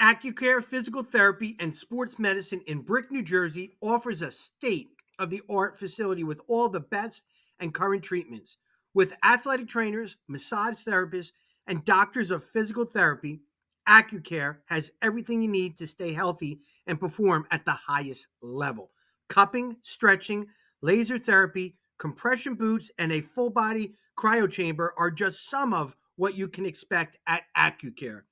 Accucare Physical Therapy and Sports Medicine in Brick, New Jersey offers a state-of-the-art facility with all the best and current treatments. With athletic trainers, massage therapists, and doctors of physical therapy, Accucare has everything you need to stay healthy and perform at the highest level. Cupping, stretching, laser therapy, compression boots, and a full body cryo chamber are just some of what you can expect at Accucare.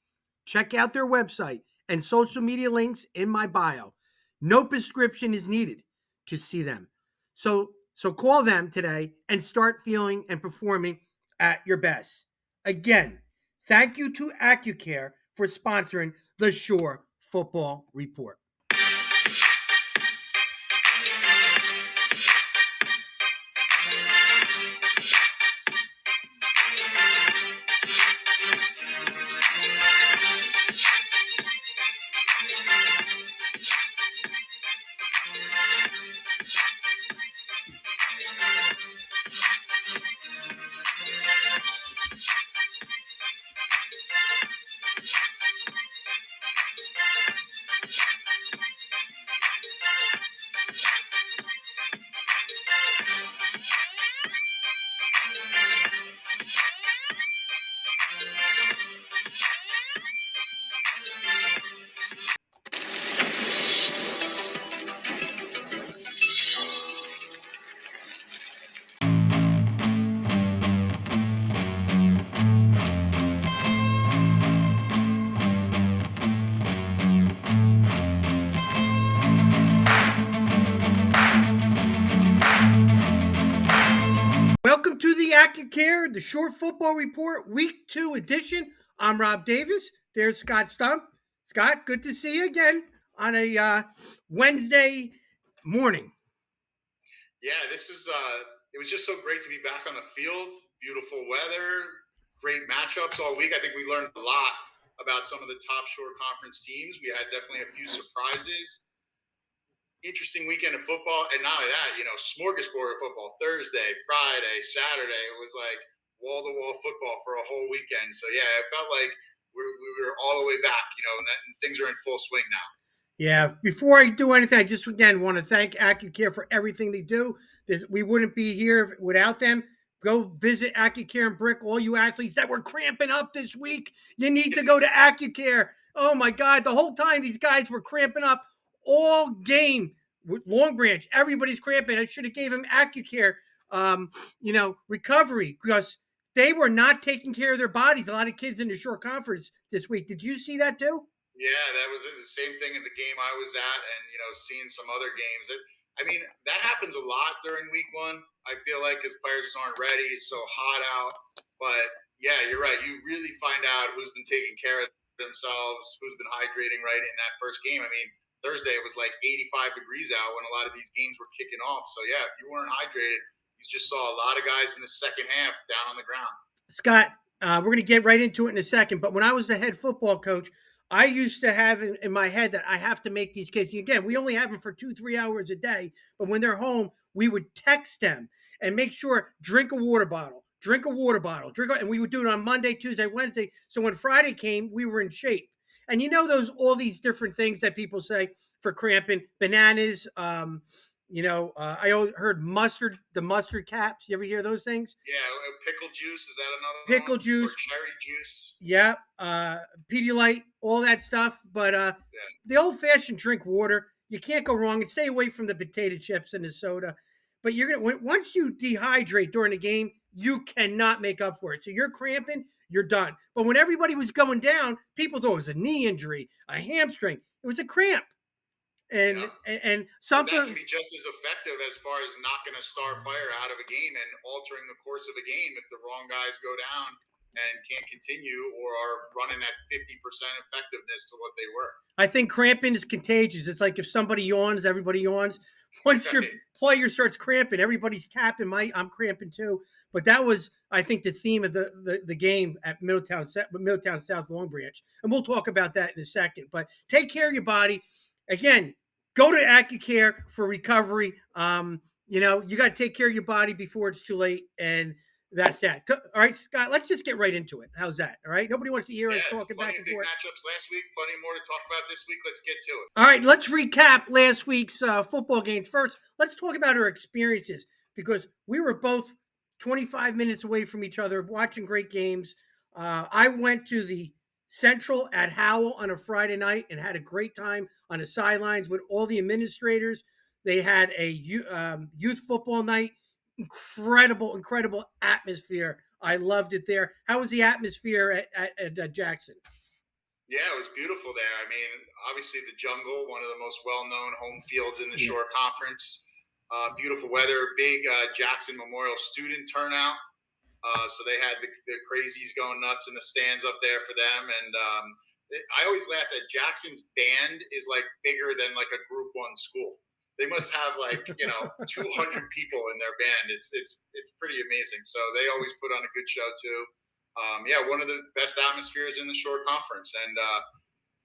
Check out their website and social media links in my bio. No prescription is needed to see them. So call them today and start feeling and performing at your best. Again, thank you to Accucare for sponsoring the Shore Football Report. Welcome to the Accucare, the Short Football Report, Week 2 edition. I'm Rob Davis. There's Scott Stump. Scott, good to see you again on a Wednesday morning. Yeah, it was just so great to be back on the field. Beautiful weather, great matchups all week. I think we learned a lot about some of the top Shore Conference teams. We had definitely a few surprises. Interesting weekend of football, and not only that, smorgasbord of football. Thursday, Friday, Saturday. It was like wall-to-wall football for a whole weekend. So yeah, it felt like we were all the way back, and things are in full swing now. Yeah, before I do anything, I just again want to thank Accucare for everything they do. We wouldn't be here without them. Go visit Accucare and Brick. All you athletes that were cramping up this week, you need to go to Accucare. Oh my God, the whole time these guys were cramping up all game. Long Branch, everybody's cramping. I should have gave him Accucare, recovery because they were not taking care of their bodies. A lot of kids in the Shore Conference this week. Did you see that too? Yeah, that was the same thing in the game I was at, and seeing some other games. That happens a lot during week one. I feel like because players just aren't ready, it's so hot out. But yeah, you're right. You really find out who's been taking care of themselves, who's been hydrating right in that first game. Thursday it was like 85 degrees out when a lot of these games were kicking off. So yeah, if you weren't hydrated, you just saw a lot of guys in the second half down on the ground. Scott, we're going to get right into it in a second. But when I was the head football coach, I used to have in my head that I have to make these kids. Again, we only have them for 2-3 hours a day. But when they're home, we would text them and make sure drink a water bottle, and we would do it on Monday, Tuesday, Wednesday. So when Friday came, we were in shape. And all these different things that people say for cramping, bananas. I heard mustard, the mustard caps. You ever hear those things? Yeah, pickle juice, is that another Pickle one? juice, Or cherry juice. yeah, Pedialyte, all that stuff. But Yeah. the old-fashioned drink water. You can't go wrong, and stay away from the potato chips and the soda. But once you dehydrate during the game, you cannot make up for it. So you're cramping, you're done. But when everybody was going down, people thought it was a knee injury, a hamstring. It was a cramp. And Yeah. and But something that can be just as effective as far as knocking a star player out of a game and altering the course of a game if the wrong guys go down and can't continue or are running at 50% effectiveness to what they were. I think cramping is contagious. It's like if somebody yawns, everybody yawns. Once your player starts cramping, everybody's tapping. I'm cramping too. But that was, I think, the theme of the game at Middletown South Long Branch, and we'll talk about that in a second. But take care of your body. Again, go to Accucare for recovery. You got to take care of your body before it's too late. And That's that. All right, Scott, let's just get right into it. How's that? All right. Nobody wants to hear us Yeah, talking plenty back of and big forth. matchups last week. Plenty more to talk about this week. Let's get to it. All right, let's recap last week's football games. First, let's talk about our experiences because we were both 25 minutes away from each other watching great games. I went to the Central at Howell on a Friday night and had a great time on the sidelines with all the administrators. They had a youth football night. Incredible, incredible atmosphere. I loved it there. How was the atmosphere at Jackson? Yeah, it was beautiful there. I mean, obviously the jungle, one of the most well-known home fields in the Yeah. Shore Conference. Beautiful weather, big Jackson Memorial student turnout. So they had the crazies going nuts in the stands up there for them. And I always laugh that Jackson's band is like bigger than like a Group 1 school. They must have like 200 people in their band. It's pretty amazing. So they always put on a good show too. Yeah, one of the best atmospheres in the Shore Conference. And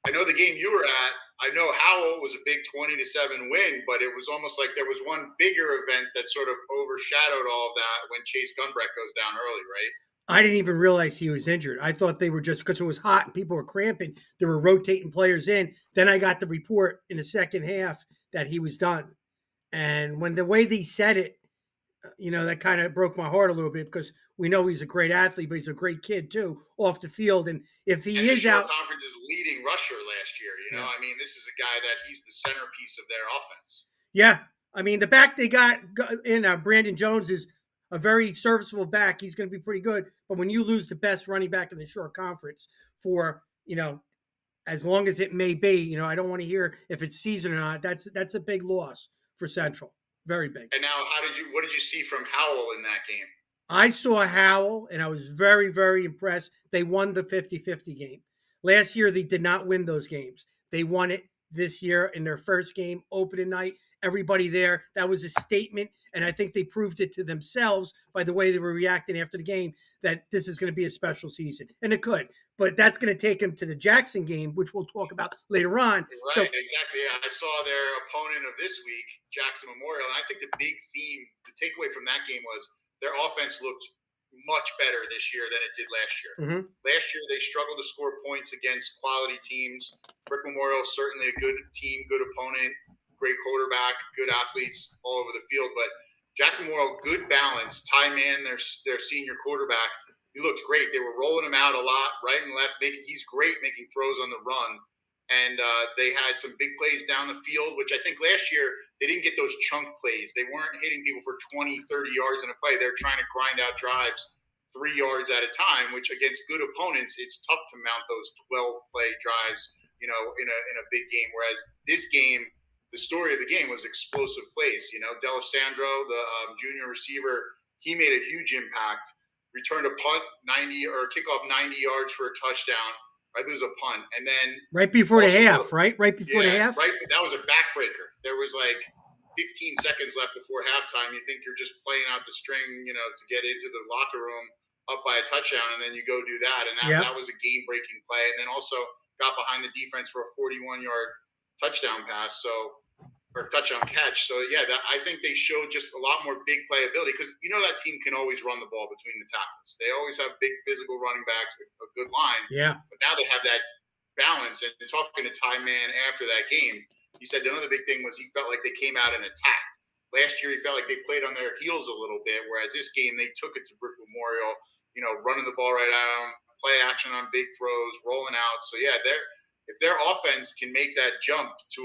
I know the game you were at. I know Howell was a big 20-7 win, but it was almost like there was one bigger event that sort of overshadowed all of that when Chase Gunbrecht goes down early, right? I didn't even realize he was injured. I thought they were just because it was hot and people were cramping. They were rotating players in. Then I got the report in the second half that he was done. And when the way they said it, that kind of broke my heart a little bit because we know he's a great athlete, but he's a great kid too off the field. And if he And the is Shore out, Conference's leading rusher last year, yeah, I mean, this is a guy that he's the centerpiece of their offense. yeah. I mean, the back they got in Brandon Jones is a very serviceable back. He's going to be pretty good. But when you lose the best running back in the Shore Conference for as long as it may be, I don't want to hear if it's season or not. That's a big loss for Central. Very big. And now, what did you see from Howell in that game? I saw Howell, and I was very, very impressed. They won the 50-50 game. Last year, they did not win those games. They won it this year in their first game, opening night. Everybody there, that was a statement, and I think they proved it to themselves by the way they were reacting after the game that this is going to be a special season, and it could. But that's going to take them to the Jackson game, which we'll talk about later on. Right, exactly. Yeah, I saw their opponent of this week, Jackson Memorial, and I think the big theme, the takeaway from that game was their offense looked much better this year than it did last year. Mm-hmm. Last year, they struggled to score points against quality teams. Brick Memorial is certainly a good team, good opponent, great quarterback, good athletes all over the field. But Jackson Memorial, good balance. Ty Mann, their senior quarterback, he looked great. They were rolling him out a lot, right and left. He's great making throws on the run. And they had some big plays down the field, which I think last year they didn't get those chunk plays. They weren't hitting people for 20, 30 yards in a play. They're trying to grind out drives 3 yards at a time, which against good opponents, it's tough to mount those 12-play drives, in a big game. Whereas this game, the story of the game was explosive plays. D'Alessandro, the junior receiver, he made a huge impact. Returned a punt 90 or kickoff 90 yards for a touchdown. Right, it was a punt, and then right before the half, right before the half. Right, that was a backbreaker. There was like 15 seconds left before halftime. You think you're just playing out the string, to get into the locker room up by a touchdown, and then you go do that, and that was a game-breaking play. And then also got behind the defense for a 41-yard touchdown pass. Or touchdown catch. So yeah, I think they showed just a lot more big playability because that team can always run the ball between the tackles. They always have big physical running backs, a good line. Yeah. But now they have that balance. And talking to Ty Mann after that game, he said another big thing was he felt like they came out and attacked. Last year, he felt like they played on their heels a little bit, whereas this game they took it to Brick Memorial. Running the ball right at them, play action on big throws, rolling out. So yeah, if their offense can make that jump to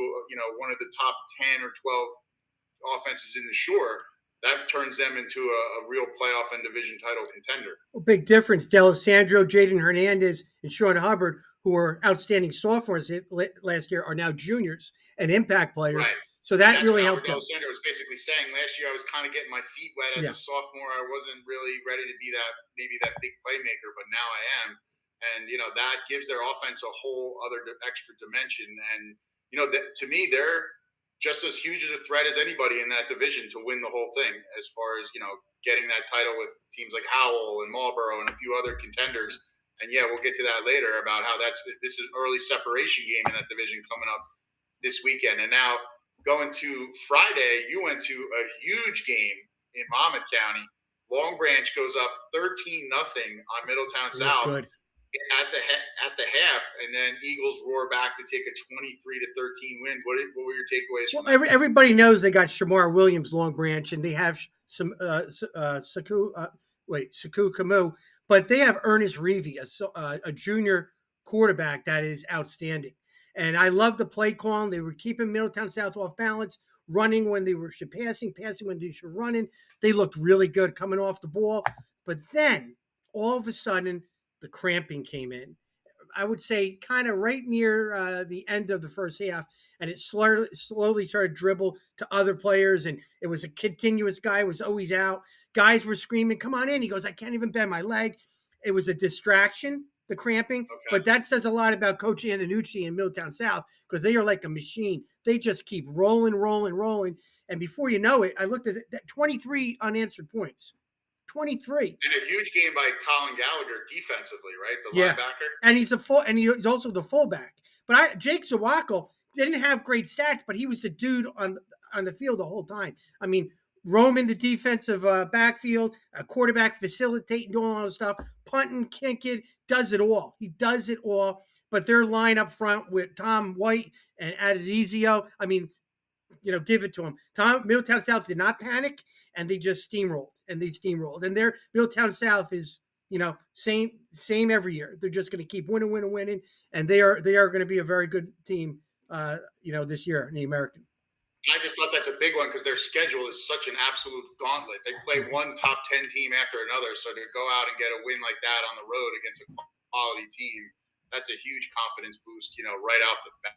one of the top 10 or 12 offenses in the Shore, that turns them into a real playoff and division title contender. A big difference. D'Alessandro, Jaden Hernandez, and Sean Hubbard, who were outstanding sophomores last year, are now juniors and impact players. Right. So that really helped. D'Alessandro was basically saying last year I was kind of getting my feet wet as a sophomore. I wasn't really ready to be that big playmaker, but now I am. And, that gives their offense a whole other extra dimension. And, to me, they're just as huge a threat as anybody in that division to win the whole thing as far as, getting that title with teams like Howell and Marlboro and a few other contenders. And, yeah, we'll get to that later about how this is an early separation game in that division coming up this weekend. And now going to Friday, you went to a huge game in Monmouth County. Long Branch goes up 13-0 on Middletown They look South good. at the half, and then Eagles roar back to take a 23-13 win. What were your takeaways Well, from that? everybody knows they got Shamar Williams, Long Branch, and they have some Saku Kamu, but they have Ernest Reevy, a junior quarterback that is outstanding. And I love the play calling. They were keeping Middletown South off balance, running when they were passing when they should running. They looked really good coming off the ball. But then all of a sudden, the cramping came in. I would say kind of right near the end of the first half, and it slowly started dribble to other players, and it was a continuous guy was always out. Guys were screaming, "Come on in!" He goes, "I can't even bend my leg." It was a distraction, the cramping, Okay. but that says a lot about Coach Antonucci in Middletown South because they are like a machine. They just keep rolling, rolling, rolling, and before you know it, I looked at that 23 unanswered points. 23. And a huge game by Colin Gallagher defensively, right? The Yeah, linebacker. and he's also the fullback. But Jake Zawako didn't have great stats, but he was the dude on the field the whole time. I mean, roaming the defensive backfield, a quarterback facilitating, doing all this stuff, punting, kicking, does it all. He does it all. But their line up front with Tom White and Adedizio, I mean, give it to them. Middletown South did not panic, and they just steamrolled, and their Middletown South is, same every year. They're just going to keep winning, and they are going to be a very good team, this year in the American. I just thought that's a big one because their schedule is such an absolute gauntlet. They play one top 10 team after another, so to go out and get a win like that on the road against a quality team, that's a huge confidence boost, right off the bat.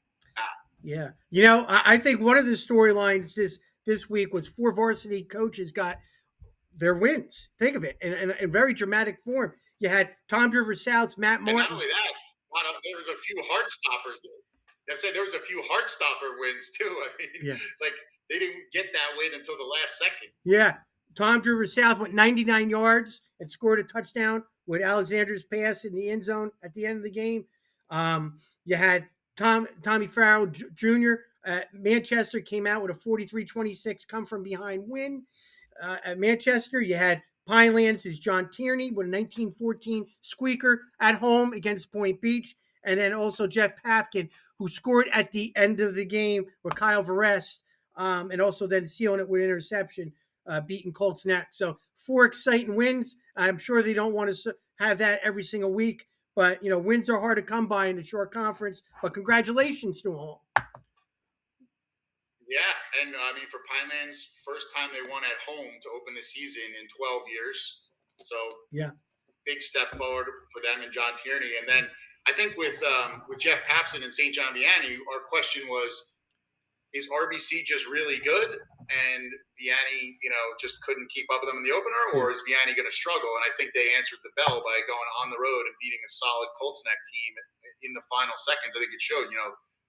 Yeah. I think one of the storylines this week was 4 varsity coaches got their wins. Think of it in very dramatic form. You had Tom Driver South's Matt Martin. And not only that, there was a few heart stoppers. I'd say there was a few heart stopper wins too. I mean, Yeah. like they didn't get that win until the last second. Yeah. Tom Driver South went 99 yards and scored a touchdown with Alexander's pass in the end zone at the end of the game. You had Tommy Farrell Jr. At Manchester came out with a 43-26 come from behind win. At Manchester, you had Pinelands' John Tierney with a 1914 squeaker at home against Point Beach. And then also Jeff Papkin, who scored at the end of the game with Kyle Varest, and also then sealing it with interception, beating Colts Neck. So 4 exciting wins. I'm sure they don't want to have that every single week, but wins are hard to come by in a short conference. But congratulations to them all. Yeah, and I mean for Pinelands, first time they won at home to open the season in 12 years. So yeah, big step forward for them and John Tierney. And then I think with Jeff Papson and St. John Vianney, our question was, is RBC just really good and Vianney, just couldn't keep up with them in the opener, or is Vianney going to struggle? And I think they answered the bell by going on the road and beating a solid Colts Neck team in the final seconds. I think it showed,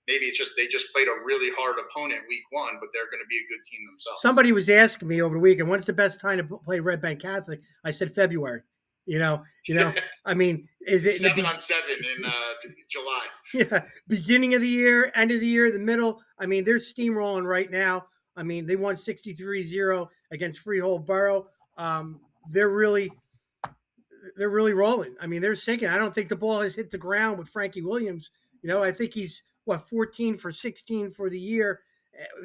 maybe it's just they just played a really hard opponent week 1, but they're going to be a good team themselves. Somebody was asking me over the weekend, when's the best time to play Red Bank Catholic? I said February. I mean, is it 7 on 7 in July? Yeah, beginning of the year, end of the year, the middle. I mean, they're steamrolling right now. I mean, they won 63-0 against Freehold Borough. They're really rolling. I mean, they're sinking. I don't think the ball has hit the ground with Frankie Williams. I think he's 14 for 16 for the year,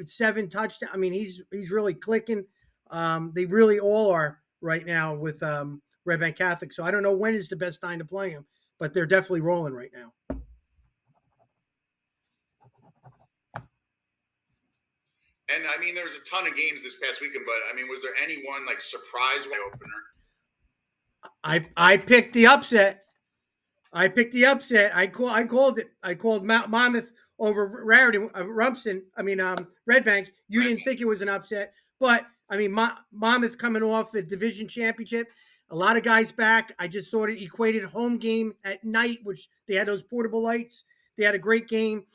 7 touchdowns. I mean, he's really clicking. They really all are right now with Red Bank Catholic. So I don't know when is the best time to play them, but they're definitely rolling right now. And I mean, there was a ton of games this past weekend, but I mean, was there any one like surprise opener? I picked the upset. I called it. I called Monmouth over Raritan, Rumson. I mean, Red Bank. You didn't think it was an upset, but I mean, Monmouth coming off the division championship. A lot of guys back. I just sort of equated home game at night, which they had those portable lights. They had a great game.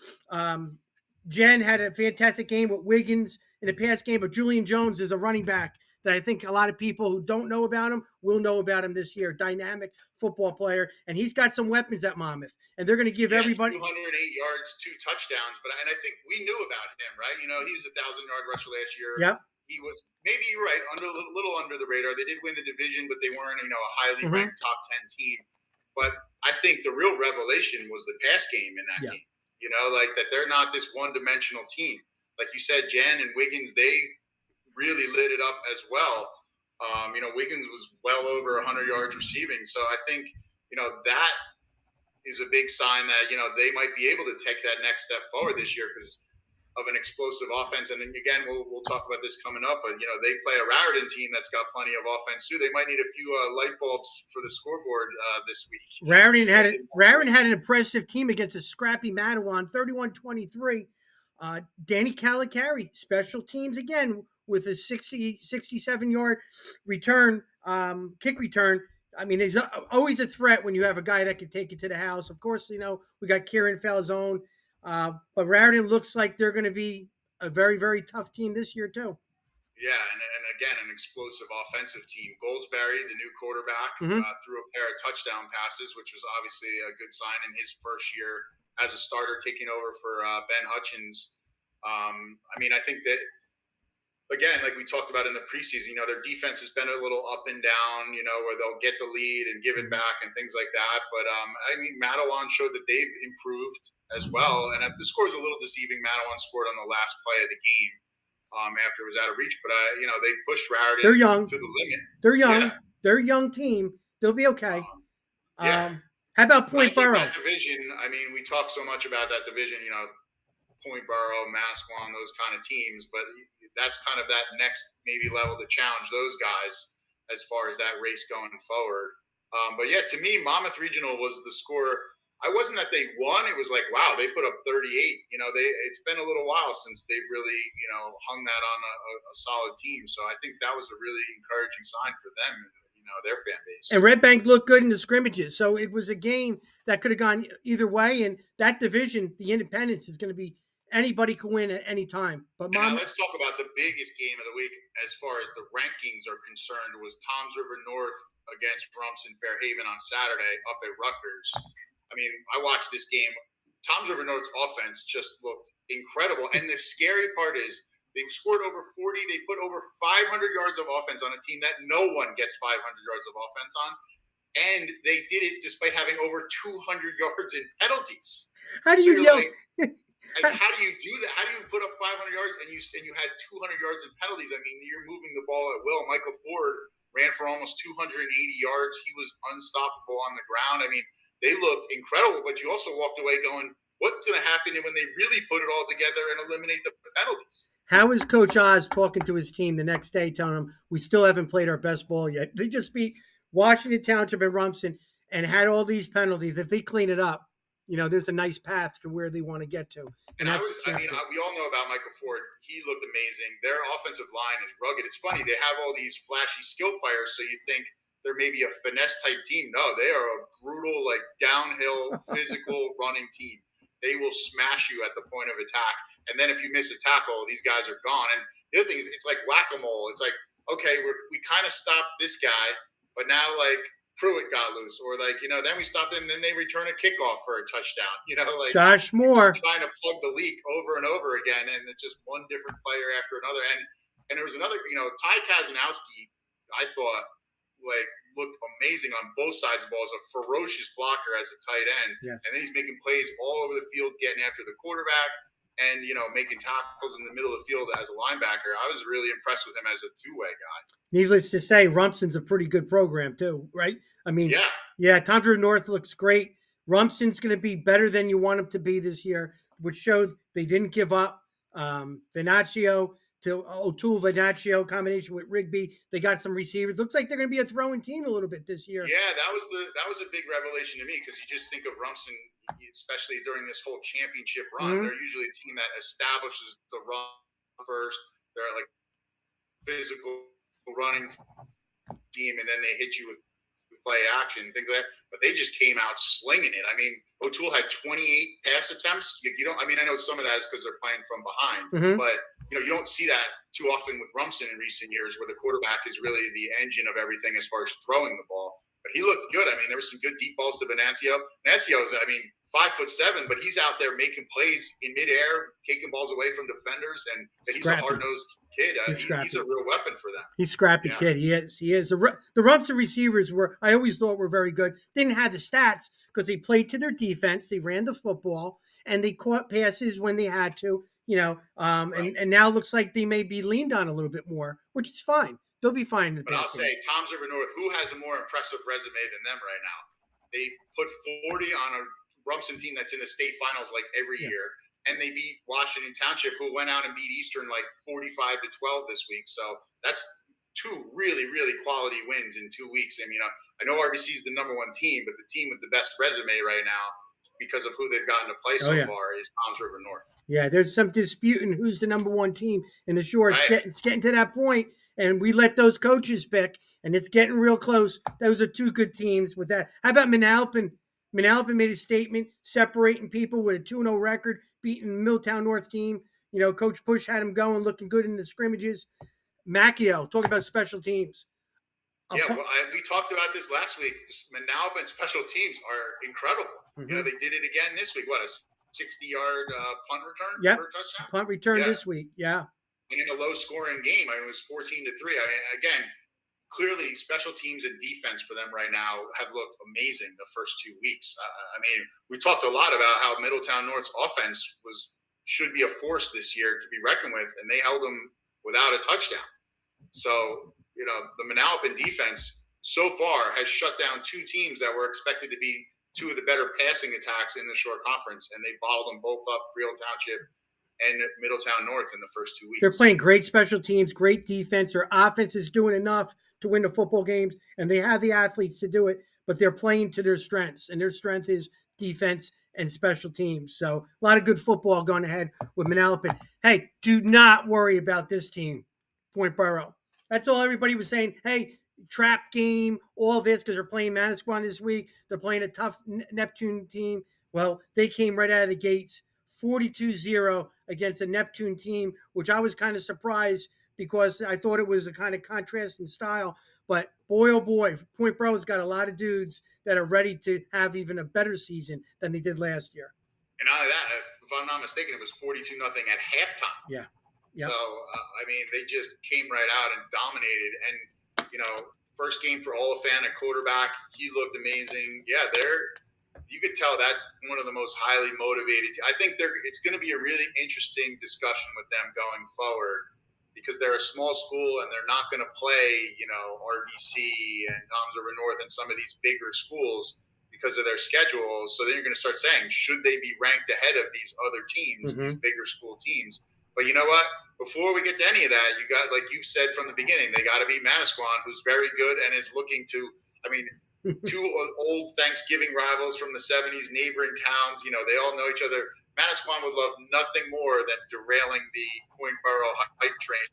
Jen had a fantastic game with Wiggins in the past game, but Julian Jones is a running back that I think a lot of people who don't know about him will know about him this year. Dynamic football player, and he's got some weapons at Monmouth, and they're going to give everybody 208 yards, 2 touchdowns. And I think we knew about him, right? He was a 1,000-yard rusher last year. Yep. he was, maybe you're right, a little under the radar. They did win the division, but they weren't, a highly Mm-hmm. ranked top 10 team. But I think the real revelation was the pass game in that game. Like that they're not this one-dimensional team. Like you said, Jen and Wiggins, they really lit it up as well. Wiggins was well over 100 yards receiving. So I think, that is a big sign that, they might be able to take that next step forward this year because of an explosive offense. And then again, we'll talk about this coming up, but, they play a Raritan team that's got plenty of offense too. They might need a few light bulbs for the scoreboard this week. Raritan had an impressive team against a scrappy Matawan, 31-23. Danny Calicari, special teams again with a 67-yard return, kick return. I mean, there's always a threat when you have a guy that can take it to the house. Of course, we got Kieran Falzone, but Raritan looks like they're going to be a very, very tough team this year too. Yeah, and again, an explosive offensive team. Goldsberry, the new quarterback, Mm-hmm. Threw a pair of touchdown passes, which was obviously a good sign in his first year as a starter, taking over for Ben Hutchins. I think that, again, like we talked about in the preseason, their defense has been a little up and down, where they'll get the lead and give it back and things like that. But, Matawan showed that they've improved as well. And the score is a little deceiving. Matawan scored on the last play of the game. After it was out of reach, but they pushed Raritan. They're young to the limit. They're young. Yeah. They're a young team. They'll be okay. Yeah. How about Point Borough? That division. We talk so much about that division. Point Borough, Massaquan, those kind of teams, but that's kind of that next maybe level to challenge those guys as far as that race going forward. But yeah, to me, Monmouth Regional was the score. I wasn't that they won. It was like, wow, they put up 38. It's been a little while since they've really, hung that on a solid team. So I think that was a really encouraging sign for them and, their fan base. And Red Bank looked good in the scrimmages. So it was a game that could have gone either way. And that division, the Independence, is going to be anybody can win at any time. But now let's talk about the biggest game of the week as far as the rankings are concerned was Toms River North against Rumson Fairhaven on Saturday up at Rutgers. I watched this game. Toms River North's offense just looked incredible. And the scary part is they scored over 40. They put over 500 yards of offense on a team that no one gets 500 yards of offense on. And they did it despite having over 200 yards in penalties. How do you yell? How do you do that? How do you put up 500 yards and you had 200 yards in penalties? You're moving the ball at will. Michael Ford ran for almost 280 yards. He was unstoppable on the ground. They looked incredible, but you also walked away going, what's going to happen when they really put it all together and eliminate the penalties? How is Coach Oz talking to his team the next day, telling them we still haven't played our best ball yet? They just beat Washington Township and Rumson and had all these penalties. If they clean it up, there's a nice path to where they want to get to. And we all know about Michael Ford. He looked amazing. Their offensive line is rugged. It's funny. They have all these flashy skill players, so you think they're maybe a finesse type team. No, they are a brutal, downhill, physical running team. They will smash you at the point of attack. And then if you miss a tackle, these guys are gone. And the other thing is, it's like whack-a-mole. It's like, okay, we kind of stopped this guy, but now, Pruitt got loose. Or, then we stopped him, and then they return a kickoff for a touchdown. Josh Moore. Trying to plug the leak over and over again, and it's just one different player after another. And there was another, Ty Kazanowski, I thought, looked amazing on both sides of the ball as a ferocious blocker as a tight end. Yes. And then he's making plays all over the field, getting after the quarterback and, making tackles in the middle of the field as a linebacker. I was really impressed with him as a two-way guy. Needless to say, Rumson's a pretty good program too, right? Yeah, Toms River North looks great. Rumson's going to be better than you want him to be this year, which showed they didn't give up. Venaccio to O'Toole Venaccio combination with Rigby. They got some receivers. Looks like they're going to be a throwing team a little bit this year. Yeah, that was a big revelation to me because you just think of Rumson, especially during this whole championship run. Mm-hmm. They're usually a team that establishes the run first. They're like physical running team, and then they hit you with play action, things like that. But they just came out slinging it. O'Toole had 28 pass attempts. You don't. I know some of that is because they're playing from behind, mm-hmm. but you don't see that too often with Rumson in recent years, where the quarterback is really the engine of everything as far as throwing the ball. but he looked good. I mean, there were some good deep balls to Venancio. Venancio is, 5'7", but he's out there making plays in midair, taking balls away from defenders, and he's a hard-nosed kid. He's a real weapon for them. He's scrappy kid. He is. The Rumps and receivers I always thought were very good. Didn't have the stats because they played to their defense. They ran the football and they caught passes when they had to. And now it looks like they may be leaned on a little bit more, which is fine. They'll be fine. But I'll say, Tom's River North, who has a more impressive resume than them right now? They put 40 on a Rumson team that's in the state finals like every year, and they beat Washington Township, who went out and beat Eastern like 45-12 this week. So that's two really, really quality wins in 2 weeks. I mean, I know RBC is the number one team, but the team with the best resume right now, because of who they've gotten to play so far, is Tom's River North. Yeah, there's some disputing who's the number one team in the shore. It's getting to that point, and we let those coaches pick, and it's getting real close. Those are two good teams with that. How about Manalapan? Manalapan made a statement separating people with a 2-0 record, beating Middletown North team. Coach Push had him going, looking good in the scrimmages. Macchio, talking about special teams. We talked about this last week. Manalapan special teams are incredible. Mm-hmm. They did it again this week. What, a 60-yard punt return for a touchdown? Punt return this week, And in a low-scoring game, it was 14-3. Again, clearly special teams and defense for them right now have looked amazing the first 2 weeks. We talked a lot about how Middletown North's offense should be a force this year to be reckoned with, and they held them without a touchdown. So, the Manalapan defense so far has shut down two teams that were expected to be two of the better passing attacks in the short conference, and they bottled them both up, Freehold Township and Middletown North, in the first 2 weeks. They're playing great special teams, great defense. Their offense is doing enough to win the football games, and they have the athletes to do it, but they're playing to their strengths, and their strength is defense and special teams. So a lot of good football going ahead with Manalapan. Hey, do not worry about this team, Point Borough. That's all everybody was saying. Hey, trap game, all this, because they're playing Manasquan this week. They're playing a tough Neptune team. Well, they came right out of the gates, 42-0 against a Neptune team, which I was kind of surprised because I thought it was a kind of contrast in style. But boy, oh boy, Point Borough's got a lot of dudes that are ready to have even a better season than they did last year. And out of that, if I'm not mistaken, it was 42-0 at halftime. Yeah. So, they just came right out and dominated. And, first game for Oliphant at quarterback, he looked amazing. Yeah, you could tell that's one of the most highly motivated. I think it's going to be a really interesting discussion with them going forward, because they're a small school and they're not going to play, RBC and Toms River North and some of these bigger schools because of their schedule. So then you're going to start saying, should they be ranked ahead of these other teams, these bigger school teams? But you know what? Before we get to any of that, you got, like you said from the beginning, they got to beat Manasquan, who's very good and is looking to, two old Thanksgiving rivals from the 70s, neighboring towns, they all know each other. Manasquan would love nothing more than derailing the Point Borough hype train,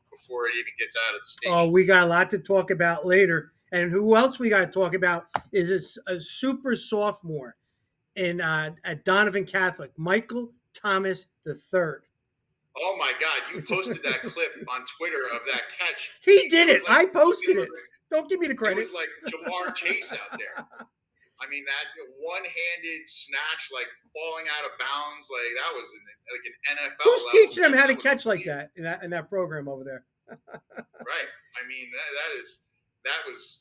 before it even gets out of the station. Oh, we got a lot to talk about later. And who else we got to talk about is a super sophomore at Donovan Catholic, Michael Thomas III. Oh my God! You posted that clip on Twitter of that catch. He did it. I posted it. Don't give me the credit. It was like Jamar Chase out there. That one-handed snatch, falling out of bounds, that was an NFL. Who's teaching them how to catch like that in that program over there? Right. That was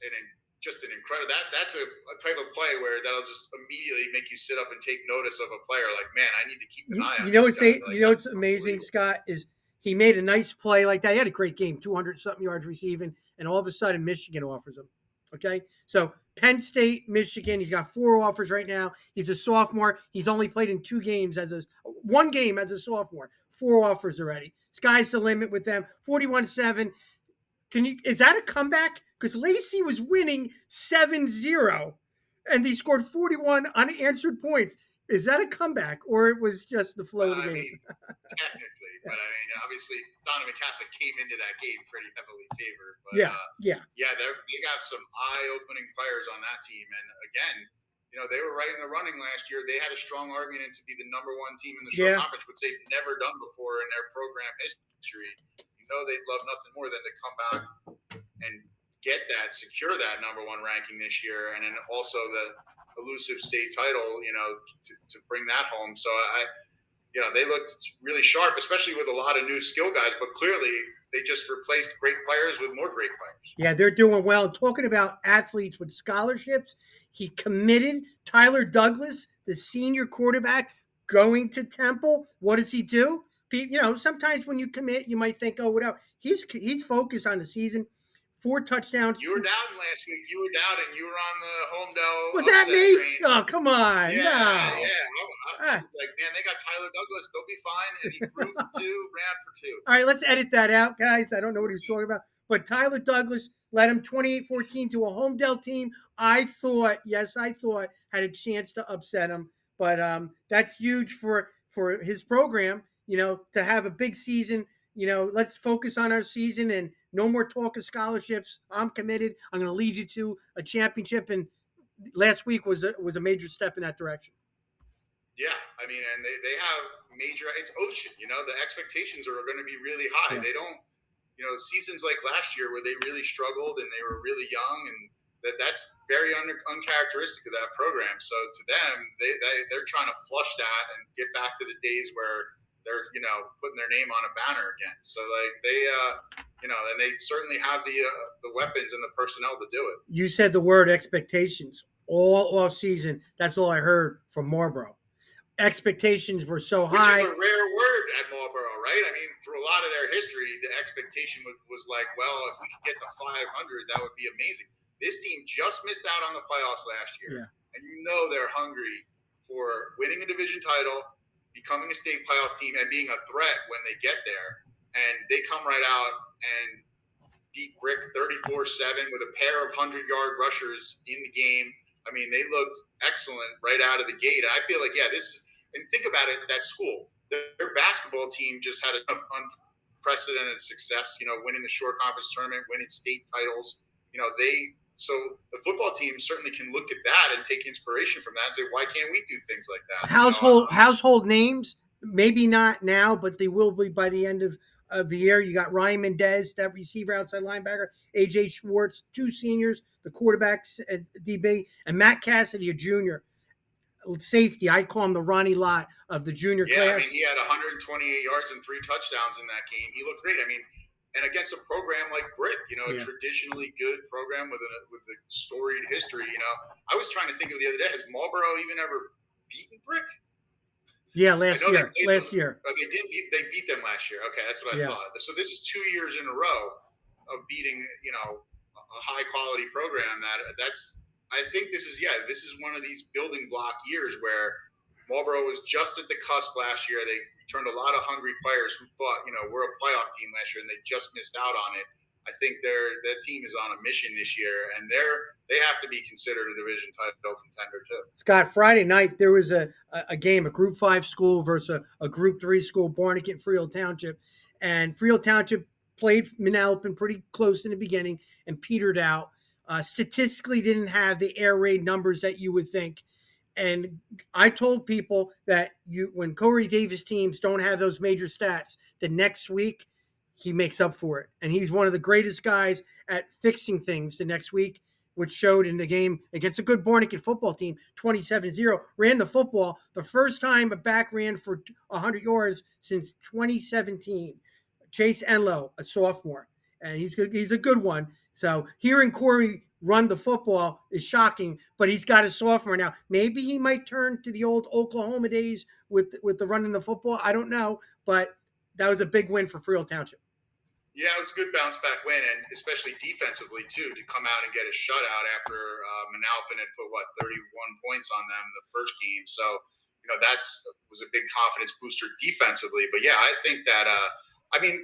just an incredible. That's a type of play where that'll just immediately make you sit up and take notice of a player. Man, I need to keep an eye on. What's amazing, Scott, is he made a nice play like that. He had a great game, 200-something yards receiving, and all of a sudden Michigan offers him. Okay, so Penn State, Michigan. He's got 4 offers right now. He's a sophomore. He's only played in 2 games one game as a sophomore. 4 offers already. Sky's the limit with them. 41-7. Is that a comeback? Because Lacey was winning 7-0, and they scored 41 unanswered points. Is that a comeback, or it was just the flow of the game? Technically, but obviously Donovan Catholic came into that game pretty heavily favored. But, yeah. They got some eye-opening players on that team, and again, they were right in the running last year. They had a strong argument to be the number 1 team in the short conference, which they've never done before in their program history. They'd love nothing more than to come back and secure that number one ranking this year, and then also the elusive state title, to bring that home. So they looked really sharp, especially with a lot of new skill guys, but clearly they just replaced great players with more great players. Yeah, they're doing well. Talking about athletes with scholarships, he committed Tyler Douglas, the senior quarterback, going to Temple. What does he do? Sometimes when you commit, you might think, oh, whatever. He's focused on the season. 4 touchdowns. You were doubting last week. You were doubting. You were on the home Dell Was that upset me? train. Oh, come on. Yeah, No. yeah. I was like, man, they got Tyler Douglas. They'll be fine. And he threw for 2, ran for 2. All right, let's edit that out, guys. I don't know what he's talking about. But Tyler Douglas led him 28-14 to a home Dell team. I thought, had a chance to upset him. But that's huge for his program, to have a big season. Let's focus on our season and no more talk of scholarships. I'm committed. I'm going to lead you to a championship. And last week was a major step in that direction. Yeah, I mean, and they have major. It's Ocean, the expectations are going to be really high. Yeah. They don't, seasons like last year where they really struggled and they were really young, and that's very uncharacteristic of that program. So to them, they're trying to flush that and get back to the days where they're putting their name on a banner again. So like they and they certainly have the weapons and the personnel to do it. You said the word expectations all off season. That's all I heard from Marlboro. Expectations were so high. Which is a rare word at Marlboro, right? I mean, through a lot of their history, the expectation was like, well, if we could get to 500, that would be amazing. This team just missed out on the playoffs last year. Yeah. And they're hungry for winning a division title, becoming a state playoff team, and being a threat when they get there. And they come right out and beat Brick 34-7 with a pair of 100-yard rushers in the game. I mean, they looked excellent right out of the gate. And I feel like, and think about it, that school, their basketball team just had an unprecedented success, winning the short conference tournament, winning state titles. So the football team certainly can look at that and take inspiration from that and say, why can't we do things like that? Household names, maybe not now, but they will be by the end of the year. You got Ryan Mendez, that receiver, outside linebacker, AJ Schwartz, 2 seniors, the quarterbacks at DB, and Matt Cassidy, a junior safety. I call him the Ronnie Lott of the junior class. I mean, he had 128 yards and 3 touchdowns in that game. He looked great. I mean, and against a program like Brick, a traditionally good program with a storied history. I was trying to think of the other day, has Marlboro even ever beaten Brick? Yeah, last year. They beat them last year. Okay, that's what I thought. So this is 2 years in a row of beating, a high quality program. I think this is one of these building block years where Marlboro was just at the cusp last year. They returned a lot of hungry players who thought, we're a playoff team last year, and they just missed out on it. I think that team is on a mission this year, and they have to be considered a division title contender too. Scott, Friday night there was a game, a Group 5 school versus a Group 3 school, Barnegat, Freehold Township, and Freehold Township played Manalapan pretty close in the beginning and petered out. Statistically, didn't have the air raid numbers that you would think. And I told people that when Corey Davis teams don't have those major stats, the next week he makes up for it. And he's one of the greatest guys at fixing things the next week, which showed in the game against a good Barnegat football team, 27-0, ran the football the first time a back ran for 100 yards since 2017. Chase Enlow, a sophomore, and he's good. He's a good one. So hearing Corey run the football is shocking, but he's got a sophomore now. Maybe he might turn to the old Oklahoma days with the running the football. I don't know, but that was a big win for Freehold Township. Yeah, it was a good bounce back win, and especially defensively too, to come out and get a shutout after Manalapan had put 31 points on them the first game. So that was a big confidence booster defensively. But yeah, I think that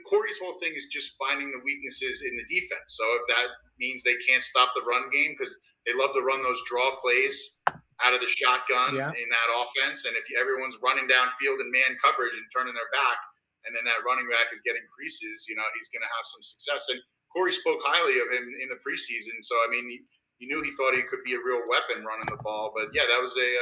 Corey's whole thing is just finding the weaknesses in the defense. So if that means they can't stop the run game, because they love to run those draw plays out of the shotgun in that offense, and if everyone's running downfield in man coverage and turning their back, and then that running back is getting creases, he's going to have some success. And Corey spoke highly of him in the preseason. So, I mean, you knew he thought he could be a real weapon running the ball. But yeah, that was a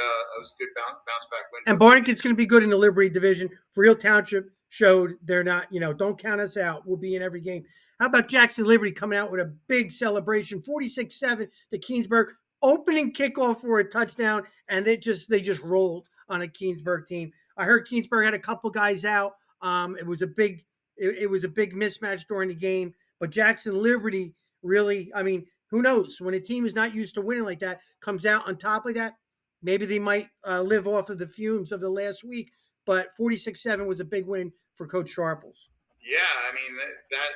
good bounce back win. And Barnegat's going to be good in the Liberty division. Real Township showed they're not, don't count us out. We'll be in every game. How about Jackson Liberty coming out with a big celebration, 46-7 to Keensburg, opening kickoff for a touchdown, and they just rolled on a Keensburg team. I heard Keensburg had a couple guys out. It was a big mismatch during the game, but Jackson Liberty really, I mean, who knows? When a team is not used to winning like that, comes out on top of that, maybe they might live off of the fumes of the last week. But 46-7 was a big win for Coach Sharples. Yeah, I mean, that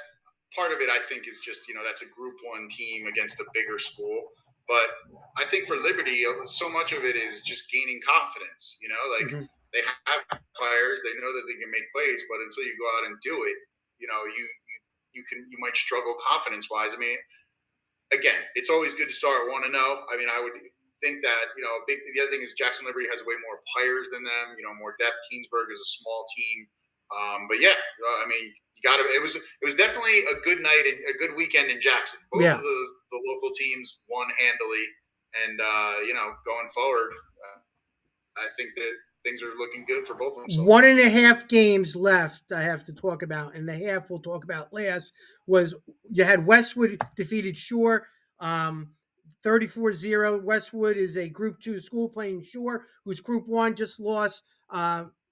part of it, I think, is just, that's a Group 1 team against a bigger school. But I think for Liberty, so much of it is just gaining confidence. They have players, they know that they can make plays, but until you go out and do it, you might struggle confidence wise. I mean, again, it's always good to start 1-0. I mean, I would think that the other thing is Jackson Liberty has way more players than them. More depth. Keensburg is a small team, but yeah, I mean, you got to. It was definitely a good night and a good weekend in Jackson. Both of the local teams won handily, and going forward, I think that things are looking good for both of them. So 1.5 games left I have to talk about, and the half we'll talk about last was you had Westwood defeated Shore 34-0. Westwood is a Group 2 school playing Shore, who's Group 1, just lost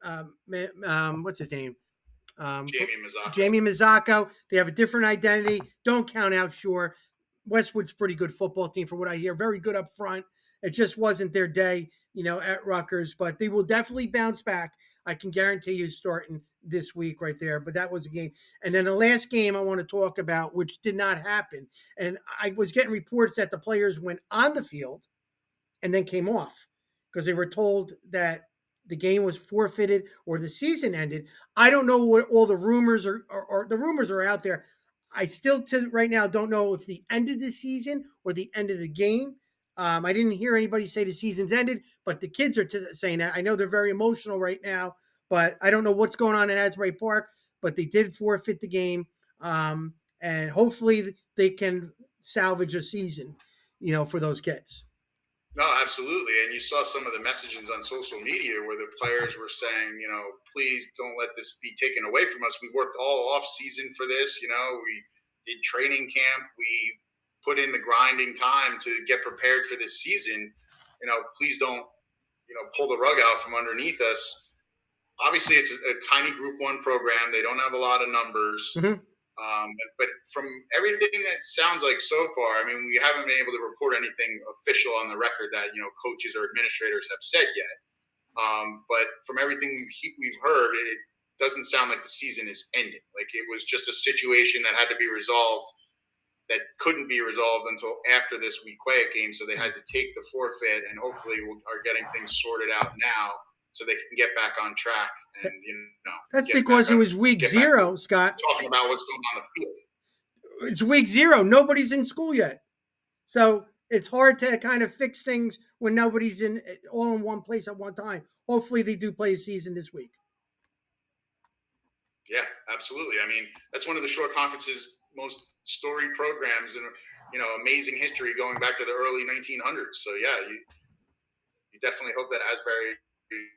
what's his name? Jamie Mazzocco. They have a different identity. Don't count out Shore. Westwood's pretty good football team from what I hear. Very good up front. It just wasn't their day, at Rutgers, but they will definitely bounce back. I can guarantee you starting this week right there, but that was a game. And then the last game I want to talk about, which did not happen. And I was getting reports that the players went on the field and then came off because they were told that the game was forfeited or the season ended. I don't know what all the rumors are, or the rumors are out there. I still right now don't know if the end of the season or the end of the game. I didn't hear anybody say the season's ended, but the kids are saying that. I know they're very emotional right now, but I don't know what's going on in Asbury Park, but they did forfeit the game. And hopefully they can salvage a season, for those kids. No, absolutely. And you saw some of the messages on social media where the players were saying, please don't let this be taken away from us. We worked all off season for this. We did training camp. We put in the grinding time to get prepared for this season. Please don't, pull the rug out from underneath us. Obviously, it's a tiny Group 1 program. They don't have a lot of numbers. Mm-hmm. But from everything that sounds like so far, I mean, we haven't been able to report anything official on the record that, coaches or administrators have said yet. But from everything we've heard, it doesn't sound like the season is ending. Like it was just a situation that had to be resolved that couldn't be resolved until after this Wequahic game. So they had to take the forfeit and hopefully are getting things sorted out now so they can get back on track. And, that's because it was week 0, Scott. Talking about what's going on the field. It's week 0. Nobody's in school yet. So it's hard to kind of fix things when nobody's all in one place at one time. Hopefully they do play a season this week. Yeah, absolutely. I mean, that's one of the Shore Conference's most storied programs and, amazing history going back to the early 1900s. So, yeah, you definitely hope that Asbury can,